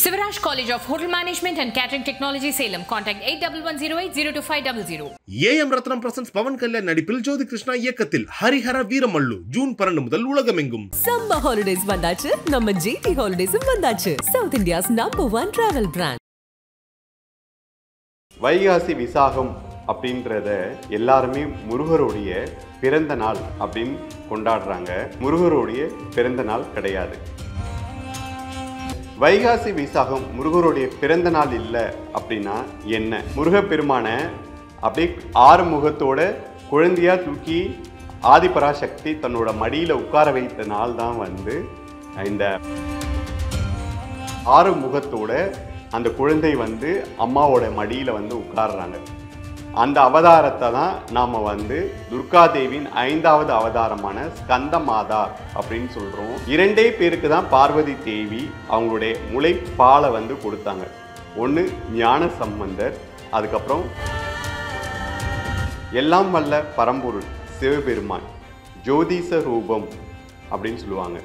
Sivaraj College of Hotel Management and Catering Technology, Salem. Contact 8108-02500. AM Ratnam presents Pawan Kalyan நடிப்பில் ஜோதி கிருஷ்ணா இயக்கத்தில் Harihara Veeramallu June 12 முதல் உலகமெங்கும். Summer holidays வந்தாச்சு, நம்ம GT holidays வந்தாச்சு. South India's #1 travel brand. Vaikasi Visakam அப்படின்றத எல்லாருமே முருகருடைய பிறந்த நாள் அப்படின்னு கொண்டாடுறாங்க. முருகருடைய பிறந்த நாள் கிடையாது. வைகாசி விசாகம் முருகருடைய பிறந்த நாள் இல்லை அப்படின்னா என்ன? முருகப்பெருமான அப்படியே ஆறுமுகத்தோட குழந்தையா தூக்கி ஆதிபராசக்தி தன்னோட மடியில் உட்கார வைத்த நாள் தான் இந்த ஆறுமுகத்தோட அந்த குழந்தை அம்மாவோட மடியில் உட்கார்றாங்க. அந்த அவதாரத்தை தான் நாம் துர்காதேவியின் 5வது அவதாரமான ஸ்கந்த மாதா அப்படின்னு சொல்கிறோம். 2 பேருக்கு தான் பார்வதி தேவி அவங்களுடைய முளைப்பாலை கொடுத்தாங்க. ஒன்று ஞான சம்பந்தர், அதுக்கப்புறம் எல்லாம் வல்ல பரம்பொருள் சிவபெருமான், ஜோதிஷ ரூபம் அப்படின்னு சொல்லுவாங்க.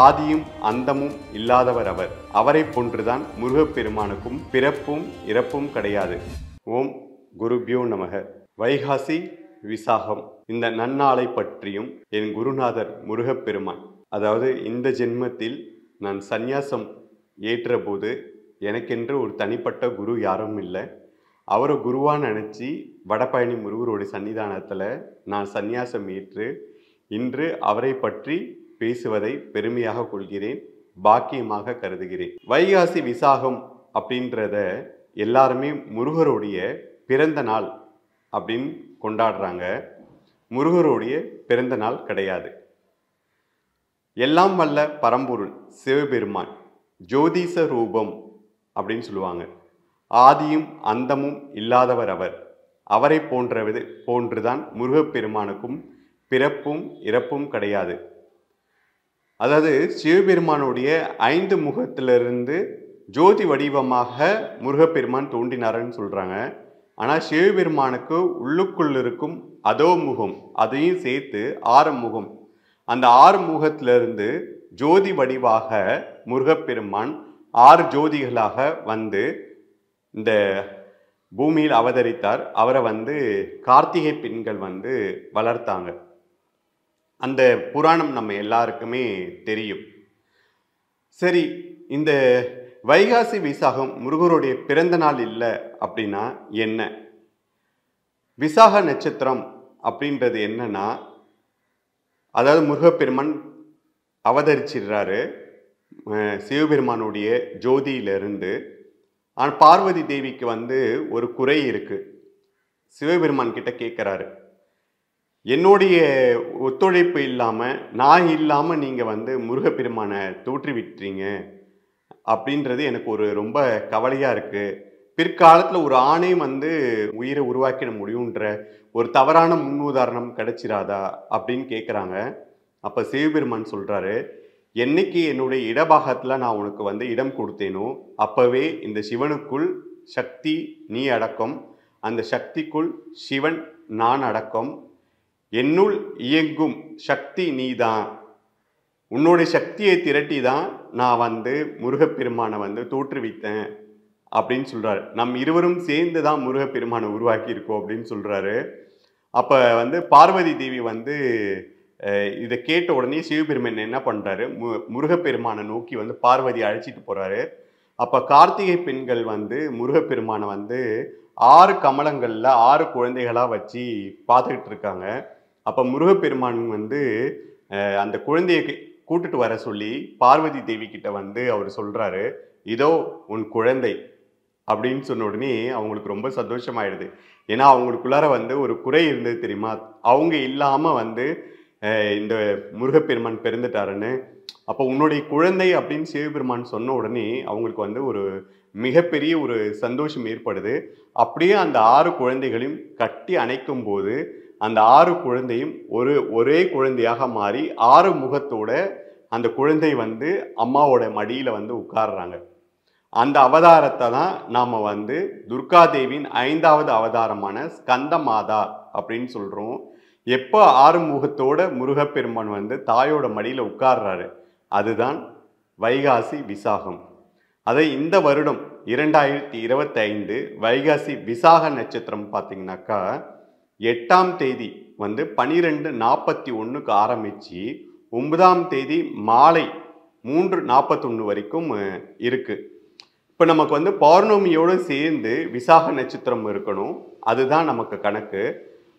ஆதியும் அந்தமும் இல்லாதவர் அவர். அவரை போன்றுதான் முருகப்பெருமானுக்கும் பிறப்பும் இறப்பும் கிடையாது. ஓம் குருபியோ நமக. வைகாசி விசாகம் இந்த நன்னாளை பற்றியும் என் குருநாதர் முருகப்பெருமான், அதாவது இந்த ஜென்மத்தில் நான் சந்நியாசம் ஏற்ற போது எனக்கென்று ஒரு தனிப்பட்ட குரு யாரும் இல்லை. அவரை குருவாக நினச்சி வடபழனி முருகருடைய சன்னிதானத்தில் நான் சந்நியாசம் ஏற்று இன்று அவரை பற்றி பேசுவதை பெருமையாக கொள்கிறேன், பாக்கியமாக கருதுகிறேன். வைகாசி விசாகம் அப்படின்றத எல்லாருமே முருகருடைய பிறந்த நாள் அப்படின்னு கொண்டாடுறாங்க. முருகருடைய பிறந்த நாள் கிடையாது. எல்லாம் வல்ல பரம்பொருள் சிவபெருமான், ஜோதிஷ ரூபம் அப்படின்னு சொல்லுவாங்க. ஆதியும் அந்தமும் இல்லாதவர் அவர். அவரை போன்றுதான் முருகப்பெருமானுக்கும் பிறப்பும் இறப்பும் கிடையாது. அதாவது சிவபெருமானுடைய 5 முகத்திலிருந்து ஜோதி வடிவமாக முருகப்பெருமான் தோன்றினார்னு சொல்கிறாங்க. ஆனால் சிவபெருமானுக்கு உள்ளுக்குள் இருக்கும் அதோ முகம், அதையும் சேர்த்து 6 முகம். அந்த 6 முகத்திலிருந்து ஜோதி வடிவாக முருகப்பெருமான் 6 ஜோதிகளாக இந்த பூமியில் அவதரித்தார். அவரை கார்த்திகை பெண்கள் வளர்த்தாங்க. அந்த புராணம் நம்ம எல்லாருக்குமே தெரியும். சரி, இந்த வைகாசி விசாகம் முருகருடைய பிறந்த நாள் இல்லை அப்படின்னா என்ன? விசாக நட்சத்திரம் அப்படின்றது என்னன்னா, அதாவது முருகப்பெருமான் அவதரிச்சிடுறாரு சிவபெருமானுடைய ஜோதியிலிருந்து. ஆனால் பார்வதி தேவிக்கு ஒரு குறை இருக்கு. சிவபெருமான் கிட்ட கேட்குறாரு, என்னுடைய ஒத்துழைப்பு இல்லாமல், நான் இல்லாமல் நீங்கள் முருகப்பெருமானை தோற்றுவிட்டுறீங்க அப்படின்றது எனக்கு ஒரு ரொம்ப கவலையாக இருக்குது. பிற்காலத்தில் ஒரு ஆணை உயிரை உருவாக்கிட முடியுன்ற ஒரு தவறான முன்னுதாரணம் கிடைச்சிராதா அப்படின்னு கேட்குறாங்க. அப்போ சிவபெருமான் சொல்கிறாரு, என்னைக்கு என்னுடைய இடபாகத்தில் நான் உனக்கு இடம் கொடுத்தேனோ அப்போவே இந்த சிவனுக்குள் சக்தி நீ அடக்கம், அந்த சக்திக்குள் சிவன் நான் அடக்கம், என்னுள் இயங்கும் சக்தி நீதான், உன்னுடைய சக்தியை திரட்டி தான் நான் முருகப்பெருமானை தோற்றுவித்தேன் அப்படின்னு சொல்கிறாரு. நம் இருவரும் சேர்ந்து தான் முருகப்பெருமானை உருவாக்கி இருக்கோம் அப்படின்னு சொல்கிறாரு. அப்போ பார்வதி தேவி இதை கேட்ட உடனே சிவபெருமான் என்ன பண்ணுறாரு, முருகப்பெருமானை நோக்கி பார்வதி அழைச்சிட்டு போகிறாரு. அப்போ கார்த்திகை பெண்கள் முருகப்பெருமானை 6 கமலங்களில் 6 குழந்தைகளாக வச்சு பார்த்துக்கிட்டு இருக்காங்க. அப்போ முருகப்பெருமான் அந்த குழந்தையை கூட்டுட்டு வர சொல்லி பார்வதி தேவி கிட்ட அவர் சொல்கிறாரு, இதோ உன் குழந்தை அப்படின்னு சொன்ன உடனே அவங்களுக்கு ரொம்ப சந்தோஷமாயிடுது. ஏன்னா அவங்களுக்குள்ளார ஒரு குறை இருந்தது தெரியுமா, அவங்க இல்லாமல் இந்த முருகப்பெருமான் பிறந்துட்டாருன்னு. அப்போ உன்னுடைய குழந்தை அப்படின்னு சிவபெருமான் சொன்ன உடனே அவங்களுக்கு ஒரு மிகப்பெரிய ஒரு சந்தோஷம் ஏற்படுது. அப்படியே அந்த 6 குழந்தைகளையும் கட்டி அணைக்கும் போது அந்த 6 குழந்தையும் ஒரே குழந்தையாக மாறி 6 முகத்தோட அந்த குழந்தை அம்மாவோட மடியில் உட்கார்றாங்க. அந்த அவதாரத்தை தான் நாம் துர்காதேவியின் 5வது அவதாரமான ஸ்கந்த மாதா அப்படின்னு சொல்கிறோம். எப்போ 6 முகத்தோட முருகப்பெருமான் தாயோட மடியில் உட்கார்றாரு, அதுதான் வைகாசி விசாகம். அதை இந்த வருடம் 2025 வைகாசி விசாக நட்சத்திரம் பார்த்தீங்கன்னாக்கா 8ஆம் தேதி வந்து 12:41 ஆரம்பித்து 9ஆம் தேதி மாலை 3:41 வரைக்கும் இருக்கு. இப்போ நமக்கு வந்து பௌர்ணமியோடு சேர்ந்து விசாக நட்சத்திரம் இருக்கணும், அதுதான் நமக்கு கணக்கு.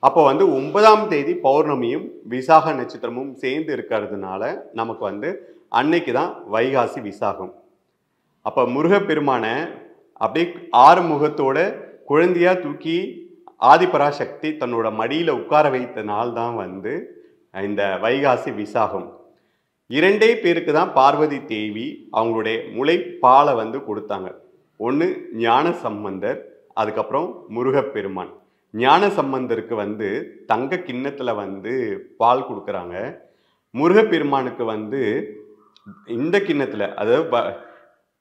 அப்போ வந்து 9ஆம் தேதி பௌர்ணமியும் விசாக நட்சத்திரமும் சேர்ந்து இருக்கிறதுனால நமக்கு வந்து அன்னைக்கு தான் வைகாசி விசாகம். அப்போ முருகப்பெருமானை அப்படியே 6 முகத்தோட குழந்தையா தூக்கி ஆதிபராசக்தி தன்னோட மடியில் உட்கார வைத்த நாள் தான் வந்து இந்த வைகாசி விசாகம். 2 பேருக்கு தான் பார்வதி தேவி அவங்களுடைய முளைப்பாலை வந்து கொடுத்தாங்க. ஒன்று ஞான சம்பந்தர், அதுக்கப்புறம் முருகப்பெருமான். ஞான சம்பந்தருக்கு வந்து தங்க கிண்ணத்தில் வந்து பால் கொடுக்குறாங்க. முருகப்பெருமானுக்கு வந்து இந்த கிண்ணத்தில், அதாவது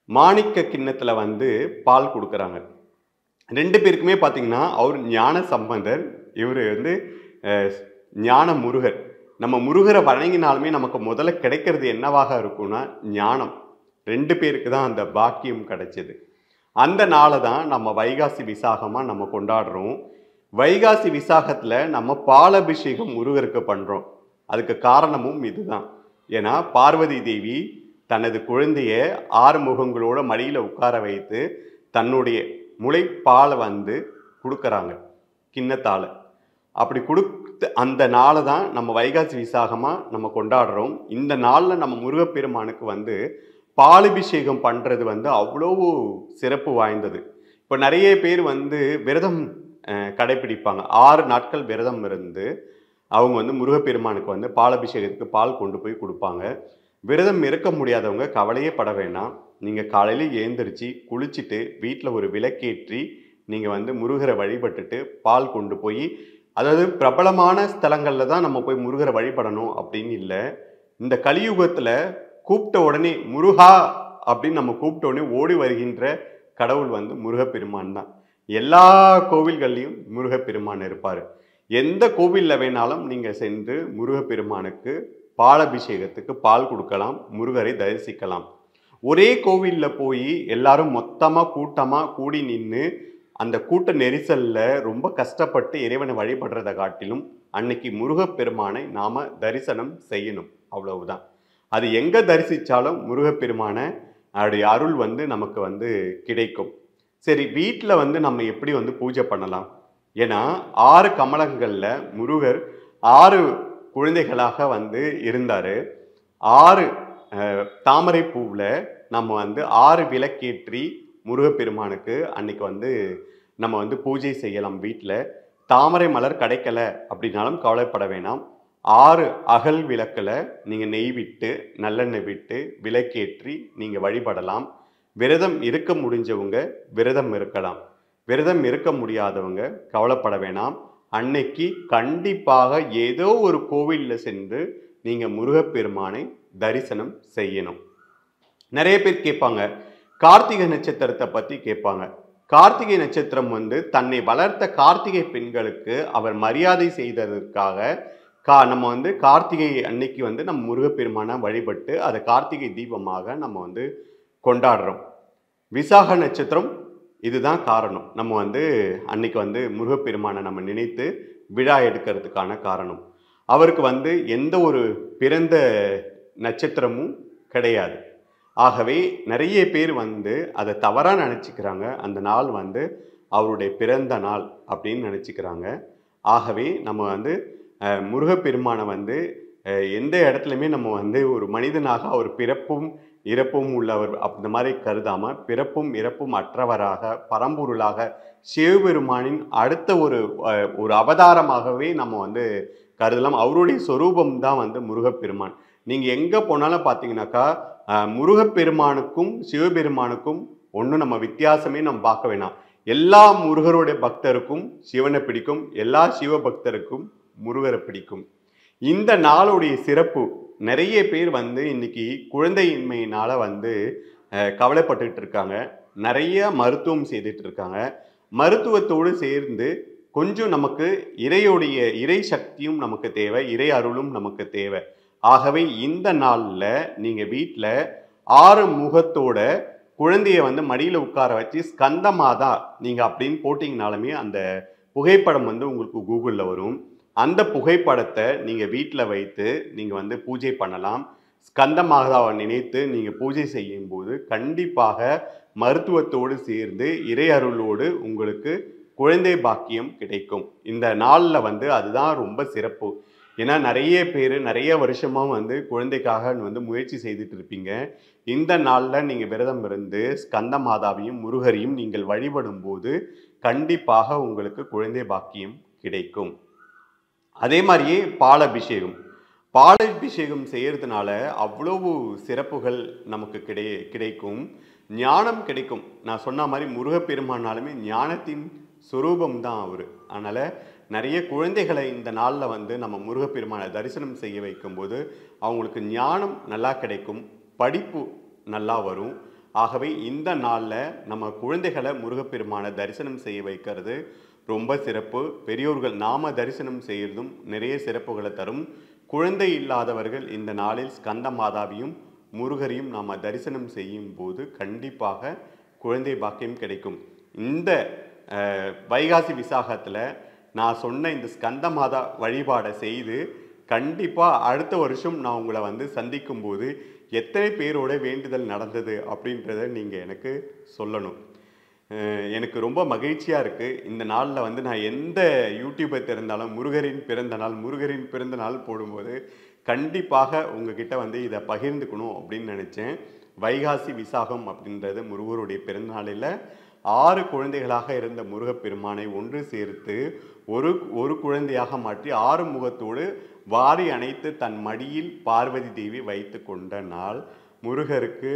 மாணிக்க கிண்ணத்தில் வந்து பால் கொடுக்குறாங்க. 2 பேருக்குமே பார்த்தீங்கன்னா அவர் ஞான சம்பந்தர், இவர் வந்து ஞான முருகர். நம்ம முருகரை வணங்கினாலுமே நமக்கு முதல்ல கிடைக்கிறது என்னவாக இருக்கும்னா ஞானம். 2 பேருக்கு தான் அந்த பாக்கியம் கிடைச்சது. அந்த நாளை தான் நம்ம வைகாசி விசாகமாக நம்ம கொண்டாடுறோம். வைகாசி விசாகத்தில் நம்ம பாலபிஷேகம் முருகருக்கு பண்ணுறோம். அதுக்கு காரணமும் இதுதான். ஏன்னா பார்வதி தேவி தனது குழந்தைய 6 முகங்களோட மடியில் உட்கார வைத்து தன்னுடைய முளைப்பாலை வந்து கொடுக்குறாங்க கிண்ணத்தால். அப்படி கொடுத்து அந்த நாளை தான் நம்ம வைகாசி விசாகமாக நம்ம கொண்டாடுறோம். இந்த நாளில் நம்ம முருகப்பெருமானுக்கு வந்து பாலபிஷேகம் பண்ணுறது வந்து அவ்வளோ சிறப்பு வாய்ந்தது. இப்போ நிறைய பேர் வந்து விரதம் கடைப்பிடிப்பாங்க. 6 நாட்கள் விரதம் இருந்து அவங்க வந்து முருகப்பெருமானுக்கு வந்து பாலபிஷேகத்துக்கு பால் கொண்டு போய் கொடுப்பாங்க. விரதம் இருக்க முடியாதவங்க கவலையே பட வேண்டாம். நீங்கள் காலையில் எழுந்திரிச்சு குளிச்சுட்டு வீட்டில் ஒரு விளக்கேற்றி நீங்கள் வந்து முருகரை வழிபட்டுட்டு பால் கொண்டு போய், அதாவது பிரபலமான ஸ்தலங்களில் தான் நம்ம போய் முருகரை வழிபடணும் அப்படின்னு இல்லை. இந்த கலியுகத்தில் கூப்பிட்ட உடனே முருகா அப்படின்னு நம்ம கூப்பிட்ட உடனே ஓடி வருகின்ற கடவுள் வந்து முருகப்பெருமான் தான். எல்லா கோவில்கள்லையும் முருகப்பெருமான் இருப்பார். எந்த கோவிலில் வேணாலும் நீங்கள் சென்று முருகப்பெருமானுக்கு பாலபிஷேகத்துக்கு பால் கொடுக்கலாம், முருகரை தரிசிக்கலாம். ஒரே கோவிலில் போய் எல்லாரும் மொத்தமாக கூட்டமாக கூடி நின்று அந்த கூட்ட நெரிசலில் ரொம்ப கஷ்டப்பட்டு இறைவனை வழிபடுறதை காட்டிலும் அன்னைக்கு முருகப்பெருமானை நாம் தரிசனம் செய்யணும். அவ்வளவுதான். அது எங்கே தரிசித்தாலும் முருகப்பெருமானை அவருடைய அருள் வந்து நமக்கு வந்து கிடைக்கும். சரி, வீட்டில் வந்து நம்ம எப்படி வந்து பூஜை பண்ணலாம்? ஏன்னா 6 கமலங்களில் முருகர் 6 குழந்தைகளாக வந்து இருந்தார். 6 தாமரை பூவில் நம்ம வந்து 6 விளக்கேற்றி முருகப்பெருமானுக்கு அன்னைக்கு வந்து நம்ம வந்து பூஜை செய்யலாம். வீட்டில் தாமரை மலர் கிடைக்கல அப்படின்னாலும் கவலைப்பட வேணாம். 6 அகல் விளக்கில் நீங்கள் நெய் விட்டு நல்லெண்ணெய் விட்டு விளக்கேற்றி நீங்கள் வழிபடலாம். விரதம் இருக்க முடிஞ்சவங்க விரதம் இருக்கலாம். விரதம் இருக்க முடியாதவங்க கவலைப்பட வேணாம். அன்னைக்கு கண்டிப்பாக ஏதோ ஒரு கோவிலில் சென்று நீங்கள் முருகப்பெருமானை தரிசனம் செய்யணும். நிறைய பேர் கேட்பாங்க, கார்த்திகை நட்சத்திரத்தை பற்றி கேட்பாங்க. கார்த்திகை நட்சத்திரம் வந்து தன்னை வளர்த்த கார்த்திகை பெண்களுக்கு அவர் மரியாதை செய்ததற்காக நம்ம வந்து கார்த்திகை அன்னைக்கு வந்து நம்ம முருகப்பெருமானை வழிபட்டு அதை கார்த்திகை தீபமாக நம்ம வந்து கொண்டாடுறோம். விசாக நட்சத்திரம் இதுதான் காரணம். நம்ம வந்து அன்னைக்கு வந்து முருகப்பெருமானை நம்ம நினைத்து விழா எடுக்கிறதுக்கான காரணம். அவருக்கு வந்து எந்த ஒரு பிறந்த நட்சத்திரமும் கிடையாது. ஆகவே நிறைய பேர் வந்து அதை தவறாக நினச்சிக்கிறாங்க. அந்த நாள் வந்து அவருடைய பிறந்த நாள் அப்படின்னு நினச்சிக்கிறாங்க. ஆகவே நம்ம வந்து முருகப்பெருமானை வந்து எந்த இடத்துலையுமே நம்ம வந்து ஒரு மனிதனாக அவர் பிறப்பும் இறப்பும் உள்ளவர் அந்த மாதிரி கருதாமல் பிறப்பும் இறப்பும் அற்றவராக பரம்பொருளாக சிவபெருமானின் அடுத்த ஒரு அவதாரமாகவே நம்ம வந்து கருதலாம். அவருடைய சொரூபம் தான் வந்து முருகப்பெருமான். நீங்கள் எங்கே போனாலும் பார்த்தீங்கன்னாக்கா முருகப்பெருமானுக்கும் சிவபெருமானுக்கும் ஒன்றும் நம்ம வித்தியாசமே நம்ம பார்க்க வேணாம். எல்லா முருகருடைய பக்தருக்கும் சிவனை பிடிக்கும், எல்லா சிவ பக்தருக்கும் முருகரை பிடிக்கும். இந்த நாளுடைய சிறப்பு, நிறைய பேர் வந்து இன்னைக்கு குழந்தையின்மையினால் வந்து கவலைப்பட்டுட்டு இருக்காங்க. நிறைய மருத்துவம் செய்துட்டு இருக்காங்க. மருத்துவத்தோடு சேர்ந்து கொஞ்சம் நமக்கு இறை சக்தியும் நமக்கு தேவை, இறை அருளும் நமக்கு தேவை. ஆகவே இந்த நாளில் நீங்கள் வீட்டில் 6 முகத்தோட குழந்தைய வந்து மடியில் உட்கார வச்சு ஸ்கந்தமாதா நீங்கள் அப்படின்னு போட்டிங்கனாலுமே அந்த புகைப்படம் வந்து உங்களுக்கு கூகுளில் வரும். அந்த புகைப்படத்தை நீங்கள் வீட்டில் வைத்து நீங்கள் வந்து பூஜை பண்ணலாம். ஸ்கந்தமாதாவை நினைத்து நீங்கள் பூஜை செய்யும்போது கண்டிப்பாக மருத்துவத்தோடு சேர்ந்து இறை அருளோடு உங்களுக்கு குழந்தை பாக்கியம் கிடைக்கும். இந்த நாளில் வந்து அதுதான் ரொம்ப சிறப்பு. ஏன்னா நிறைய பேர் நிறைய வருஷமாக வந்து குழந்தைக்காக வந்து முயற்சி செய்துட்டு இருப்பீங்க. இந்த நாளில் நீங்கள் விரதம் இருந்து ஸ்கந்த மாதாவையும் முருகரையும் நீங்கள் வழிபடும் போது கண்டிப்பாக உங்களுக்கு குழந்தை பாக்கியம் கிடைக்கும். அதே மாதிரியே பாலாபிஷேகம் செய்யறதுனால அவ்வளவு சிறப்புகள் நமக்கு கிடைக்கும். ஞானம் கிடைக்கும். நான் சொன்ன மாதிரி முருகப்பெருமானாலுமே ஞானத்தின் சுரூபம் தான் அவர். அதனால் நிறைய குழந்தைகளை இந்த நாளில் வந்து நம்ம முருகப்பெருமானை தரிசனம் செய்ய வைக்கும்போது அவங்களுக்கு ஞானம் நல்லா கிடைக்கும், படிப்பு நல்லா வரும். ஆகவே இந்த நாளில் நம்ம குழந்தைகளை முருகப்பெருமானை தரிசனம் செய்ய வைக்கிறது ரொம்ப சிறப்பு. பெரியோர்கள் நாம தரிசனம் செய்கிறதும் நிறைய சிறப்புகளை தரும். குழந்தை இல்லாதவர்கள் இந்த நாளில் ஸ்கந்த மாதாவையும் முருகரையும் நாம் தரிசனம் செய்யும் போது கண்டிப்பாக குழந்தை பாக்கியம் கிடைக்கும். இந்த வைகாசி விசாகத்தில் நான் சொன்ன இந்த ஸ்கந்த மாதா வழிபாடை செய்து கண்டிப்பாக அடுத்த வருஷம் நான் உங்களை வந்து சந்திக்கும் போது எத்தனை பேரோட வேண்டுதல் நடந்தது அப்படின்றத நீங்கள் எனக்கு சொல்லணும். எனக்கு ரொம்ப மகிழ்ச்சியாக இருக்குது. இந்த நாளில் வந்து நான் எந்த யூடியூப்பை திறந்தாலும் முருகரின் பிறந்த நாள் போடும்போது கண்டிப்பாக உங்ககிட்ட வந்து இதை பகிர்ந்துக்கணும் அப்படின்னு நினச்சேன். வைகாசி விசாகம் அப்படின்றது முருகருடைய பிறந்தநாளில் 6 குழந்தைகளாக இருந்த முருகப்பெருமானை ஒன்று சேர்த்து ஒரு குழந்தையாக மாற்றி 6 முகத்தோடு வாரி அணைத்து தன் மடியில் பார்வதி தேவி வைத்து கொண்ட நாள், முருகருக்கு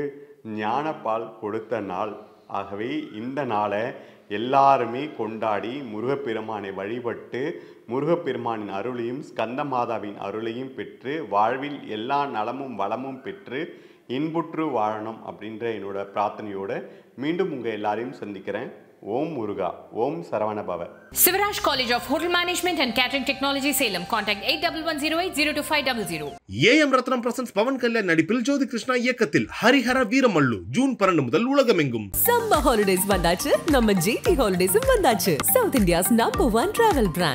ஞானப்பால் கொடுத்த நாள். ஆகவே இந்த நாளை எல்லாருமே கொண்டாடி முருகப்பெருமானை வழிபட்டு முருகப்பெருமானின் அருளையும் ஸ்கந்த மாதாவின் அருளையும் பெற்று வாழ்வில் எல்லா நலமும் வளமும் பெற்று இன்புற்று வாழணும் அப்படின்ற என்னோட பிரார்த்தனையோடு மீண்டும் உங்கள் எல்லாரையும் சந்திக்கிறேன். ஓம் முருகா, ஓம் சரவண பவ. Sivaraj College of Hotel Management and Catering Technology, Salem. Contact 8110802500. AM Ratnam presents Pawan Kalyan நடிப்பில் ஜோதி கிருஷ்ணா இயக்கத்தில் ஹரிஹர வீரமல்லு ஜூன் 12 முதல் உலகமெங்கும். சம்மர் ஹாலிடேஸ் வந்தாச்சு, நம்ம ஜிடி ஹாலிடேஸும் வந்தாச்சு. South India's number 1 travel brand.